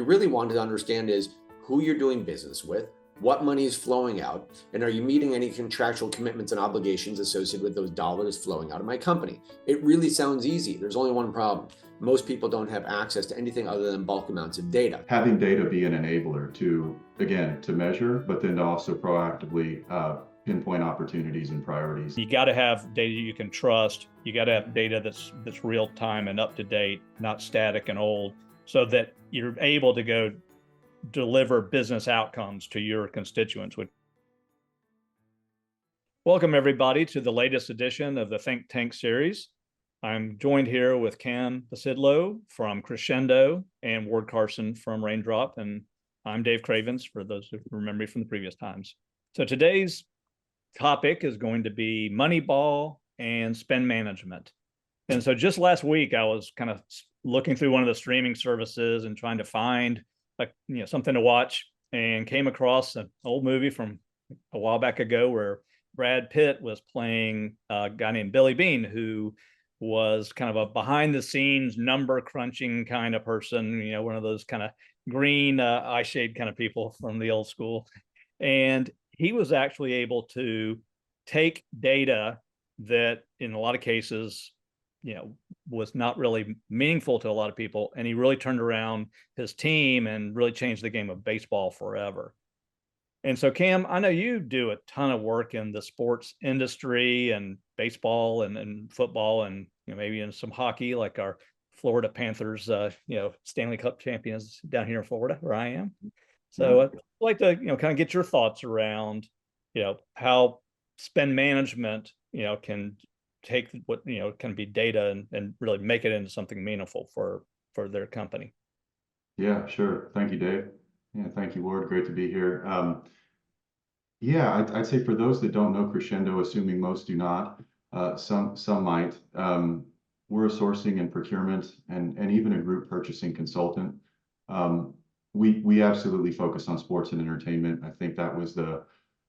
really wanted to understand is who you're doing business with, what money is flowing out, and are you meeting any contractual commitments and obligations associated with those dollars flowing out of my company? It really sounds easy. There's only one problem. Most people don't have access to anything other than bulk amounts of data. Having data be an enabler to, again, to measure, but then to also proactively pinpoint opportunities and priorities. You got to have data you can trust. You got to have data that's real time and up to date, not static and old, so that you're able to go deliver business outcomes to your constituents. Welcome everybody to the latest edition of the ThinkTank series. I'm joined here with Cameron Basydlo from Crescendo and Ward Karson from Raindrop, and I'm Dave Cravens, for those who remember me from the previous times. So today's topic is going to be Moneyball and Spend Management. And so just last week, I was kind of looking through one of the streaming services and trying to find something to watch, and came across an old movie from a while back ago where Brad Pitt was playing a guy named Billy Bean, who was kind of a behind the scenes number crunching kind of person, one of those kind of green eye shade kind of people from the old school. And he was actually able to take data that in a lot of cases, was not really meaningful to a lot of people. And he really turned around his team and really changed the game of baseball forever. And so, Cam, I know you do a ton of work in the sports industry and baseball and football and maybe in some hockey, like our Florida Panthers, Stanley Cup champions down here in Florida, where I am. So I'd like to, kind of get your thoughts around, how spend management, can take what, can be data and really make it into something meaningful for their company. Yeah, sure. Thank you, Dave. Yeah, thank you, Ward. Great to be here. I'd say for those that don't know Crescendo, assuming most do not, some might, we're a sourcing and procurement and even a group purchasing consultant. We absolutely focus on sports and entertainment. I think that was the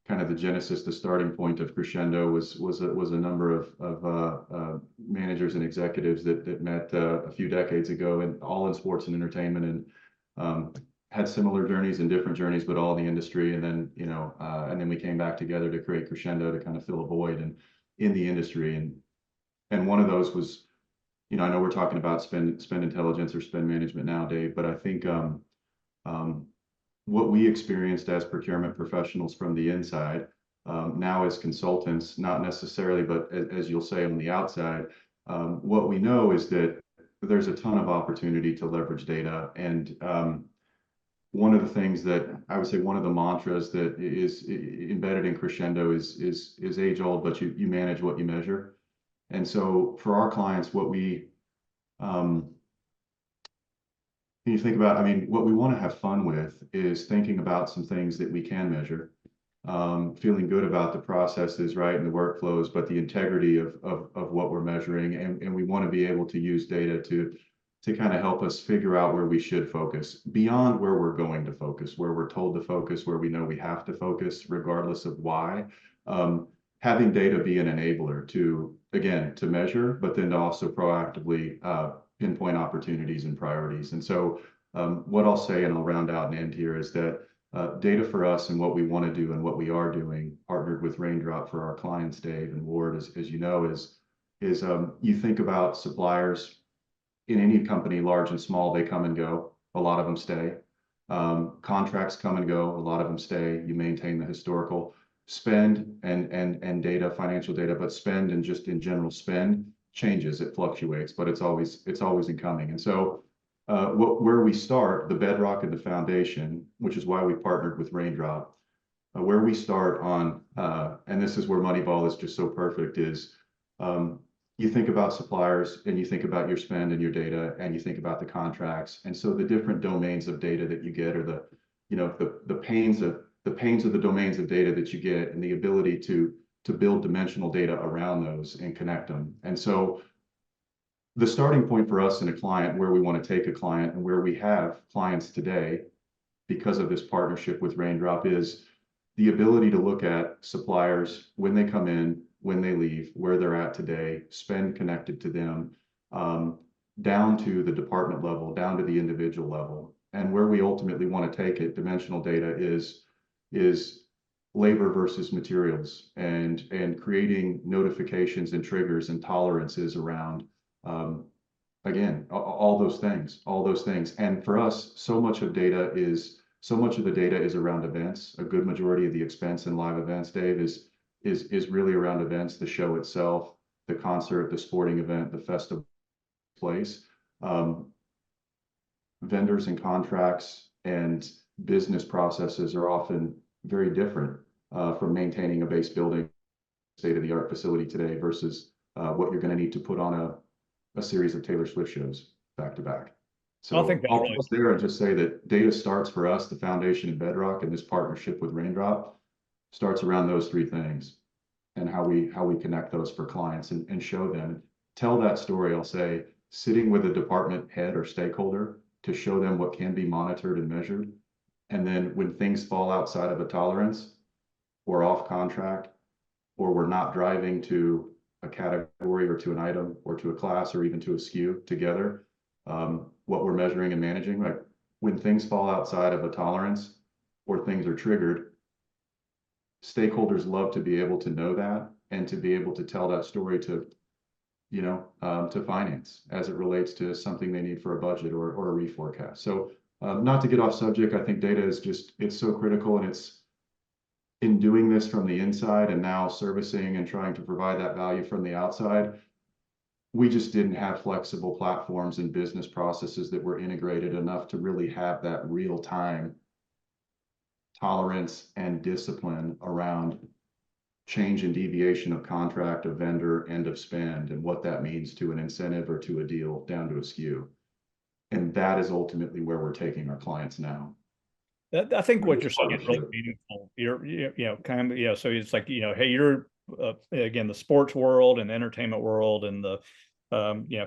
kind of the genesis, the starting point of Crescendo was a number of managers and executives that met a few decades ago, and all in sports and entertainment, and had similar journeys and different journeys, but all in the industry. And then and then we came back together to create Crescendo to kind of fill a void in the industry. And one of those was, I know we're talking about spend intelligence or spend management now, Dave, but I think what we experienced as procurement professionals from the inside, now as consultants, not necessarily, but as you'll say on the outside, what we know is that there's a ton of opportunity to leverage data. And one of the things that I would say, one of the mantras that is embedded in Crescendo is age old, but you manage what you measure. And so for our clients, what we you think about, what we want to have fun with is thinking about some things that we can measure, feeling good about the processes, right, and the workflows, but the integrity of what we're measuring. And we want to be able to use data to kind of help us figure out where we should focus beyond where we're going to focus, where we're told to focus, where we know we have to focus, regardless of why. Having data be an enabler to, again, to measure, but then to also proactively pinpoint opportunities and priorities. And so what I'll say, and I'll round out and end here, is that data for us and what we want to do and what we are doing, partnered with Raindrop for our clients, Dave and Ward, as you know, is you think about suppliers in any company, large and small, they come and go. A lot of them stay. Contracts come and go. A lot of them stay. You maintain the historical spend and data, financial data, but spend and just in general spend changes, it fluctuates, but it's always incoming. And so where we start, the bedrock and the foundation, which is why we partnered with Raindrop, where we start on, and this is where Moneyball is just so perfect, is you think about suppliers and you think about your spend and your data and you think about the contracts. And so the different domains of data that you get, or the pains of the domains of data that you get, and the ability to build dimensional data around those and connect them. And so the starting point for us in a client, where we want to take a client and where we have clients today because of this partnership with Raindrop, is the ability to look at suppliers when they come in, when they leave, where they're at today, spend connected to them, down to the department level, down to the individual level. And where we ultimately want to take it, dimensional data is labor versus materials, and creating notifications and triggers and tolerances around, again, all those things. And for us, so much of the data is around events. A good majority of the expense in live events, Dave, is really around events, the show itself, the concert, the sporting event, the festival place. Vendors and contracts and business processes are often very different from maintaining a base building, state-of-the-art facility today versus what you're going to need to put on a series of Taylor Swift shows back to back. So I think that I'll really pause there and just say that data starts for us, the foundation and bedrock, and this partnership with Raindrop starts around those three things, and how we connect those for clients and show them, tell that story. I'll say, sitting with a department head or stakeholder to show them what can be monitored and measured. And then when things fall outside of a tolerance or off contract, or we're not driving to a category or to an item or to a class or even to a SKU together, what we're measuring and managing, like when things fall outside of a tolerance or things are triggered, stakeholders love to be able to know that and to be able to tell that story to, to finance as it relates to something they need for a budget or a reforecast. So not to get off subject, I think data is it's so critical, and it's in doing this from the inside and now servicing and trying to provide that value from the outside. We just didn't have flexible platforms and business processes that were integrated enough to really have that real time tolerance and discipline around change and deviation of contract, of vendor, and of spend, and what that means to an incentive or to a deal down to a SKU. And that is ultimately where we're taking our clients now. I think what you're saying is really meaningful. So it's like, hey, you're again, the sports world and the entertainment world and the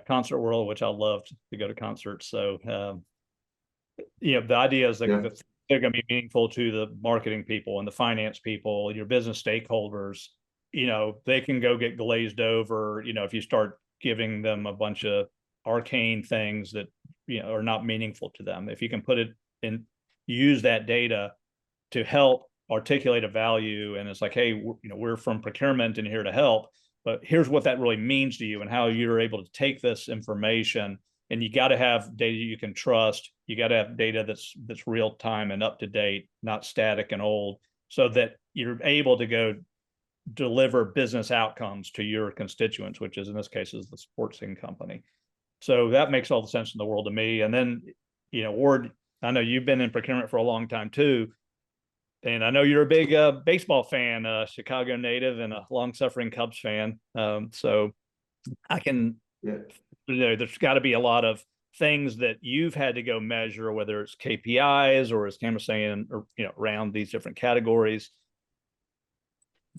concert world, which I love to go to concerts. So the idea is that they're going to be meaningful to the marketing people and the finance people and your business stakeholders. They can go get glazed over, if you start giving them a bunch of arcane things that are not meaningful to them. If you can put it in, use that data to help articulate a value, and it's like, hey, we're from procurement and here to help, but here's what that really means to you and how you're able to take this information. And you got to have data you can trust. You got to have data that's real time and up to date, not static and old, so that you're able to go deliver business outcomes to your constituents, which is in this case is the sportsing company. So that makes all the sense in the world to me. And then, Ward, I know you've been in procurement for a long time too. And I know you're a big baseball fan, Chicago native and a long-suffering Cubs fan. So I can, there's got to be a lot of things that you've had to go measure, whether it's KPIs or, as Cam was saying, or, around these different categories.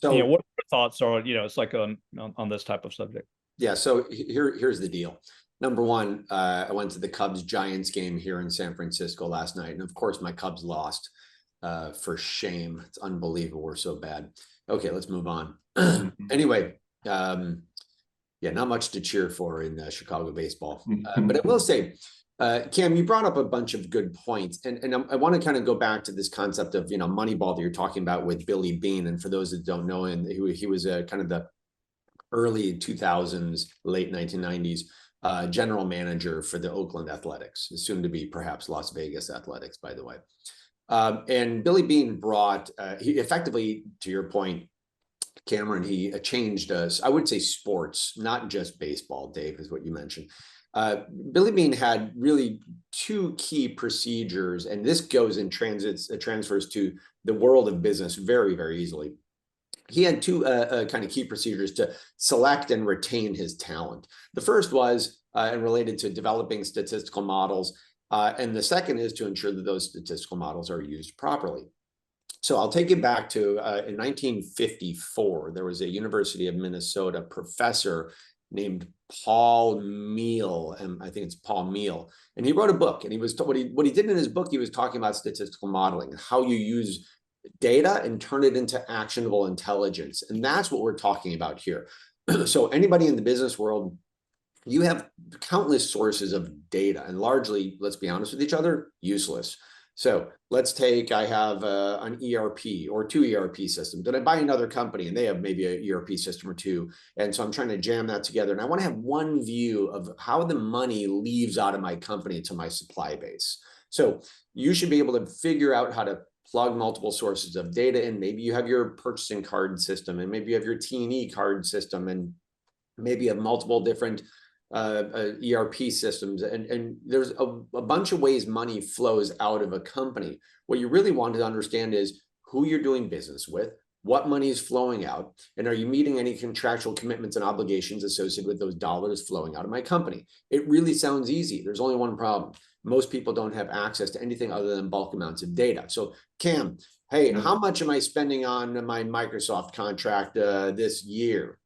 So, what your thoughts are, it's like on this type of subject. Yeah. So here's the deal. Number one, I went to the Cubs-Giants game here in San Francisco last night. And of course, my Cubs lost, for shame. It's unbelievable. We're so bad. Okay, let's move on. Anyway, not much to cheer for in Chicago baseball. But I will say, Cam, you brought up a bunch of good points. And I want to kind of go back to this concept of, Moneyball that you're talking about with Billy Beane. And for those that don't know him, he was kind of the early 2000s, late 1990s, general manager for the Oakland Athletics, soon to be perhaps Las Vegas Athletics, by the way. And Billy Beane brought, he effectively, to your point, Cameron, he changed us, I would say sports, not just baseball, Dave, is what you mentioned. Billy Beane had really two key procedures, and this goes in transfers to the world of business very, very easily. He had two kind of key procedures to select and retain his talent. The first was and related to developing statistical models. And the second is to ensure that those statistical models are used properly. So I'll take you back to in 1954, there was a University of Minnesota professor named Paul Meal, and I think it's Paul Meal, and he wrote a book. And he was what he did in his book, he was talking about statistical modeling and how you use data and turn it into actionable intelligence. And that's what we're talking about here. So anybody in the business world you have countless sources of data, and largely, let's be honest with each other, useless. So let's take, I have an ERP or 2 ERP systems, and I buy another company and they have maybe an ERP system or 2. And so I'm trying to jam that together. And I want to have one view of how the money leaves out of my company to my supply base. So you should be able to figure out how to plug multiple sources of data in. Maybe you have your purchasing card system, and maybe you have your T&E card system, and maybe you have multiple different ERP systems, and there's a bunch of ways money flows out of a company. What you really want to understand is who you're doing business with, what money is flowing out, and are you meeting any contractual commitments and obligations associated with those dollars flowing out of my company. It really sounds easy. There's only one problem. Most people don't have access to anything other than bulk amounts of data. So Cam, hey, how much am I spending on my Microsoft contract this year?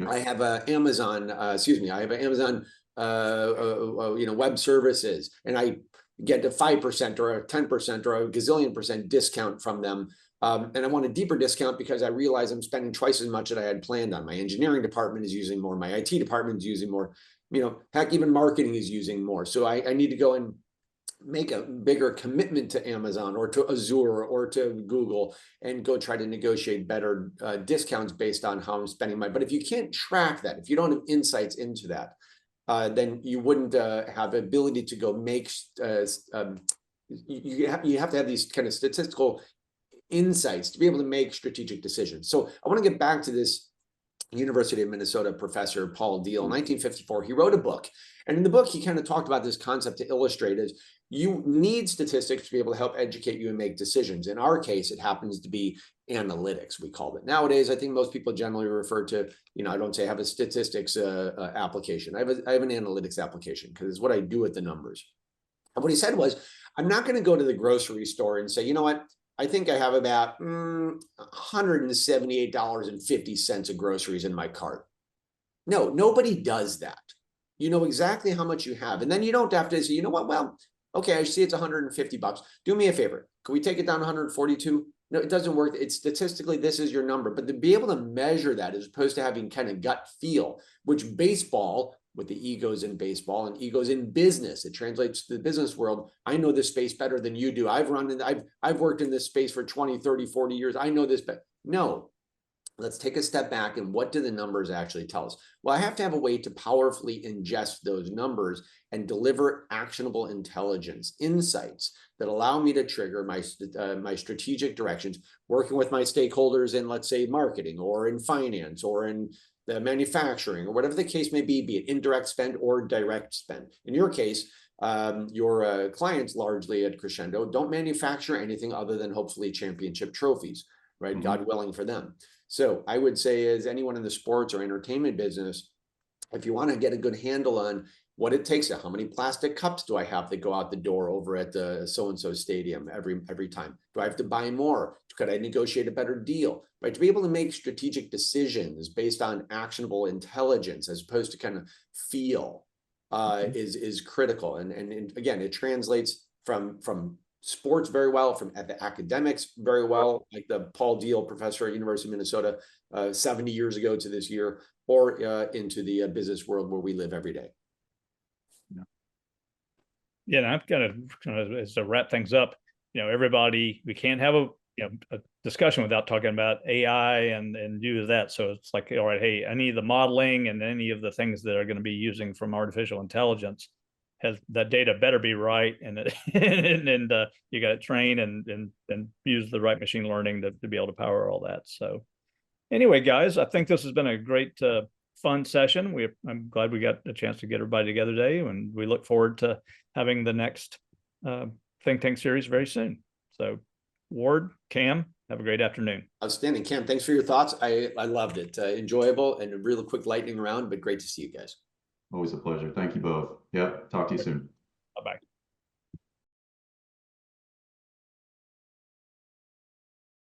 I have Amazon, I have Amazon, web services, and I get a 5% or a 10% or a gazillion percent discount from them. And I want a deeper discount because I realize I'm spending twice as much as I had planned on. My engineering department is using more. My IT department is using more. Heck, even marketing is using more. So I need to go and make a bigger commitment to Amazon or to Azure or to Google and go try to negotiate better discounts based on how I'm spending my. But if you can't track that, if you don't have insights into that, then you wouldn't have ability to go make. You have to have these kind of statistical insights to be able to make strategic decisions. So I want to get back to this University of Minnesota professor, Paul Diehl. In 1954, he wrote a book. And in the book, he kind of talked about this concept to illustrate is you need statistics to be able to help educate you and make decisions. In our case, it happens to be analytics, we call it. Nowadays, I think most people generally refer to, I don't say I have a statistics application. I have an analytics application because it's what I do with the numbers. And what he said was, I'm not going to go to the grocery store and say, you know what? I think I have about $178.50 of groceries in my cart. No, nobody does that. You know exactly how much you have. And then you don't have to say, you know what? Well, okay, I see it's $150. Do me a favor. Can we take it down to 142? No, it doesn't work. It's statistically, this is your number. But to be able to measure that as opposed to having kind of gut feel, which baseball, with the egos in baseball and egos in business, it translates to the business world. I know this space better than you do. I've worked in this space for 20, 30, 40 years. I know this better. No, let's take a step back. And what do the numbers actually tell us? Well, I have to have a way to powerfully ingest those numbers and deliver actionable intelligence, insights that allow me to trigger my strategic directions, working with my stakeholders in, let's say, marketing or in finance or in the manufacturing or whatever the case may be it indirect spend or direct spend. In your case, your clients largely at Crescendo don't manufacture anything other than hopefully championship trophies, right? Mm-hmm. God willing for them. So I would say as anyone in the sports or entertainment business, if you want to get a good handle on what it takes, how many plastic cups do I have that go out the door over at the so-and-so stadium every time? Do I have to buy more? Could I negotiate a better deal? Right? To be able to make strategic decisions based on actionable intelligence as opposed to kind of feel is critical. And again, it translates from sports very well, from the academics very well, like the Paul Diehl professor at University of Minnesota 70 years ago to this year, or into the business world where we live every day. Yeah, and I've got to, as to wrap things up, everybody, we can't have a discussion without talking about AI and use that. So it's like, all right, hey, any of the modeling and any of the things that are going to be using from artificial intelligence, has that data better be right, and you got to train and use the right machine learning to be able to power all that. So anyway, guys, I think this has been a great fun session. I'm glad we got a chance to get everybody together today, and we look forward to having the next Think Tank series very soon. So Ward, Cam, have a great afternoon. Outstanding. Cam, thanks for your thoughts. I loved it. Enjoyable and a really quick lightning round, but great to see you guys. Always a pleasure. Thank you both. Yep. Talk to you soon. Bye-bye.